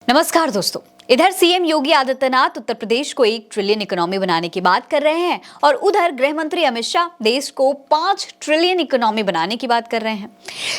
नमस्कार दोस्तों, इधर सीएम योगी आदित्यनाथ उत्तर प्रदेश को 1 ट्रिलियन इकोनॉमी बनाने की बात कर रहे हैं और उधर गृह मंत्री अमित शाह देश को 5 ट्रिलियन इकोनॉमी बनाने की बात कर रहे हैं।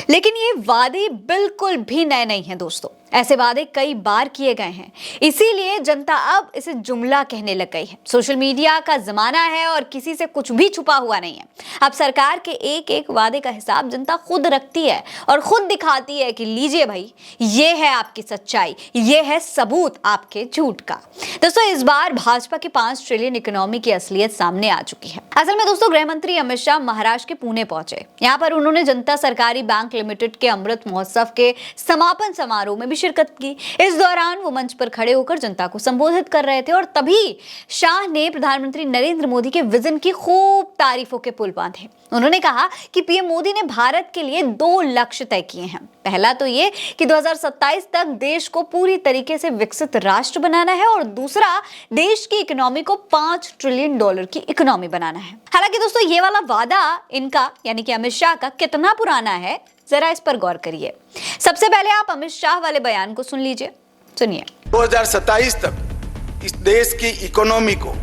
लेकिन ये वादे बिल्कुल भी नए नहीं हैं दोस्तों, ऐसे वादे कई बार किए गए हैं, इसीलिए जनता अब इसे जुमला कहने लग गई है। सोशल मीडिया का जमाना है और किसी से कुछ भी छुपा हुआ नहीं है। अब सरकार के एक एक वादे का हिसाब जनता खुद रखती है और खुद दिखाती है कि लीजिए भाई, ये है आपकी सच्चाई, ये है सबूत आपके झूठ का। दोस्तों, इस बार भाजपा की 5 ट्रिलियन इकोनॉमी की असलियत सामने आ चुकी है। असल में दोस्तों, गृह मंत्री अमित शाह महाराष्ट्र के पुणे पहुंचे। यहाँ पर उन्होंने जनता सहकारी बैंक लिमिटेड के अमृत महोत्सव के समापन समारोह में भी शिरकत की। इस दौरान वो मंच पर खड़े होकर जनता को संबोधित कर रहे थे और तभी शाह ने प्रधानमंत्री नरेंद्र मोदी के विजन की खूब तारीफों के पुल बांधे। उन्होंने कहा कि पीएम मोदी ने भारत के लिए 2 लक्ष्य तय किए हैं। पहला तो ये कि 2027 तक देश को पूरी तरीके से विकसित राष्ट्र बनाना है और दूसरा देश की इकोनॉमी को $5 ट्रिलियन की इकोनॉमी बनाना है। हालांकि दोस्तों, ये वाला वादा इनका यानी कि अमित शाह का कितना पुराना है, जरा इस पर गौर करिए। सबसे पहले आप अमित शाह वाले बयान को सुन लीजिए, सुनिए। 2027 तक इस देश की इकोनॉमी को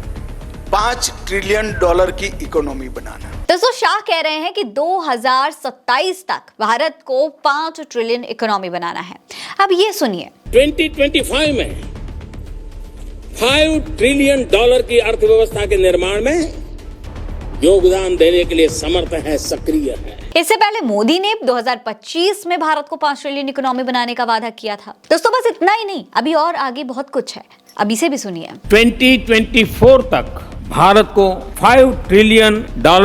$5 ट्रिलियन की इकोनॉमी बनाना। दोस्तों, शाह कह रहे हैं कि 2027 तक भारत को 5 ट्रिलियन इकोनॉमी बनाना है। अब ये सुनिए। 2025 में $5 ट्रिलियन की अर्थव्यवस्था के निर्माण में योगदान देने के लिए समर्थ है, सक्रिय है। इससे पहले मोदी ने 2025 में भारत को 5 ट्रिलियन इकोनॉमी बनाने का वादा किया था। दोस्तों, बस इतना ही नहीं, अभी और आगे बहुत कुछ है, अब इसे भी सुनिए। 2024 तक भारत को $5 ट्रिलियन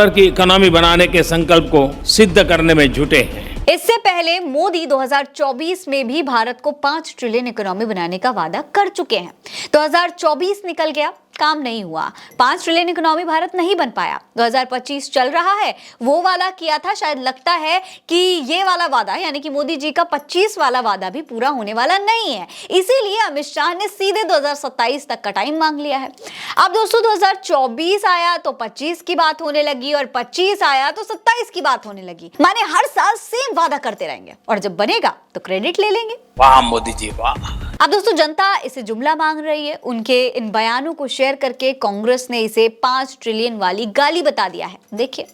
की इकोनॉमी बनाने के संकल्प को सिद्ध करने में जुटे हैं। इससे पहले मोदी 2024 में भी भारत को 5 ट्रिलियन इकोनॉमी बनाने का वादा कर चुके हैं। 2024 निकल गया, काम नहीं हुआ, 5 ट्रिलियन इकोनॉमी भारत नहीं बन पाया। 2025 चल रहा है, वो वाला किया था। शायद लगता है कि ये वाला वादा यानी कि मोदी जी का 25 वाला वादा भी पूरा होने वाला नहीं है, इसीलिए अमित शाह ने सीधे 2027 तक का टाइम मांग लिया है। अब दोस्तों, 2024 आया तो 25 की बात होने लगी और 25 आया तो 27 की बात होने लगी। माने हर साल सेम वादा करते रहेंगे और जब बनेगा तो क्रेडिट ले लेंगे। वाह मोदी जी वाह। अब दोस्तों, जनता इसे जुमला मांग रही है। उनके इन बयानों को शेयर करके कांग्रेस ने इसे 5 ट्रिलियन वाली गाली बता दिया है। देखिए,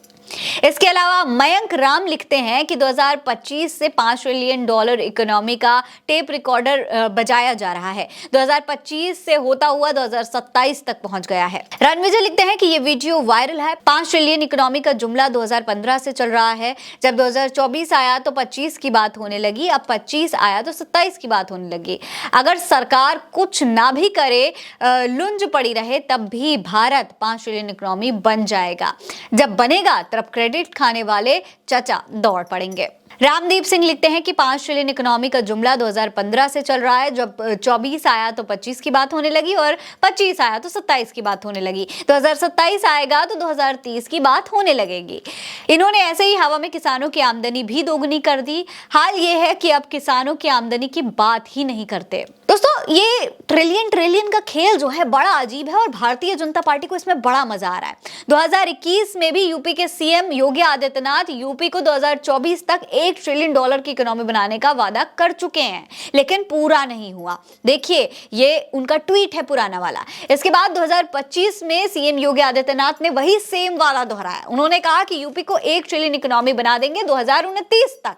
इसके अलावा मयंक राम लिखते हैं कि 2025 से $5 ट्रिलियन इकोनॉमी का टेप रिकॉर्डर बजाया जा रहा है। 2025 से होता हुआ 2027 तक पहुंच गया है। रणविजय लिखते हैं कि ये वीडियो वायरल है। 5 ट्रिलियन इकोनॉमी का जुमला 2015 से चल रहा है। जब 2024 आया तो 25 की बात होने लगी, अब 25 आया तो 27 की बात होने लगी। अगर सरकार कुछ ना भी करे, लुंज पड़ी रहे, तब भी भारत 5 ट्रिलियन इकोनॉमी बन जाएगा। जब बनेगा तब क्रेडिट खाने वाले चाचा दौड़ पड़ेंगे। रामदीप सिंह लिखते हैं कि 5 ट्रिलियन इकोनॉमी का जुमला 2015 से चल रहा है। जब 24 आया तो 25 की बात होने लगी और 25 आया तो 27 की बात होने लगी। 2027 आएगा तो 2030 की बात होने लगेगी। इन्होंने ऐसे ही हवा में किसानों की आमदनी भी दोगुनी कर दी। हाल ये है कि अब किसानों की आमदनी की बात ही नहीं करते। दोस्तों, ये ट्रिलियन का खेल जो है बड़ा अजीब है और भारतीय जनता पार्टी को इसमें बड़ा मजा आ रहा है। 2021 में भी यूपी के सीएम योगी आदित्यनाथ यूपी को 2024 तक $1 ट्रिलियन की इकोनॉमी बनाने का वादा कर चुके हैं, लेकिन पूरा नहीं हुआ। देखिए, ये उनका ट्वीट है पुराना वाला। इसके बाद 2025 में सीएम योगी आदित्यनाथ ने वही सेम वाला दोहराया। उन्होंने कहा कि यूपी को 1 ट्रिलियन इकोनॉमी बना देंगे 2029 तक।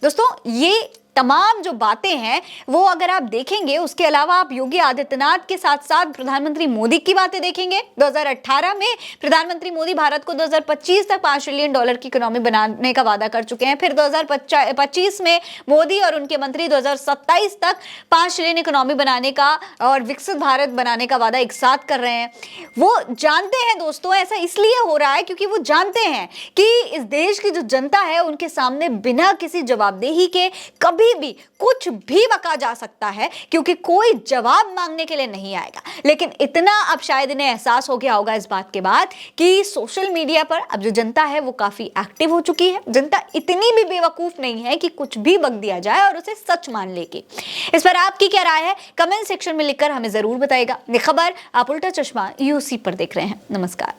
दोस्तों, ये तमाम जो बातें हैं वो अगर आप देखेंगे, उसके अलावा आप योगी आदित्यनाथ के साथ साथ प्रधानमंत्री मोदी की बातें देखेंगे। 2018 में प्रधानमंत्री मोदी भारत को 2025 तक $5 ट्रिलियन की इकोनॉमी बनाने का वादा कर चुके हैं। फिर 2025 में मोदी और उनके मंत्री 2027 तक 5 ट्रिलियन इकोनॉमी बनाने का और विकसित भारत बनाने का वादा एक साथ कर रहे हैं। वो जानते हैं दोस्तों, ऐसा इसलिए हो रहा है क्योंकि वो जानते हैं कि इस देश की जो जनता है उनके सामने बिना किसी जवाबदेही के कभी भी कुछ भी बका जा सकता है, क्योंकि कोई जवाब मांगने के लिए नहीं आएगा। लेकिन इतना अब शायद इन्हें एहसास हो गया होगा इस बात के बाद कि सोशल मीडिया पर अब जो जनता है वो काफी एक्टिव हो चुकी है। जनता इतनी भी बेवकूफ नहीं है कि कुछ भी बक दिया जाए और उसे सच मान लेगी। इस पर आपकी क्या राय है, कमेंट सेक्शन में लिखकर हमें जरूर बताइएगा। ये खबर आप उल्टा चश्मा यूसी पर देख रहे हैं। नमस्कार।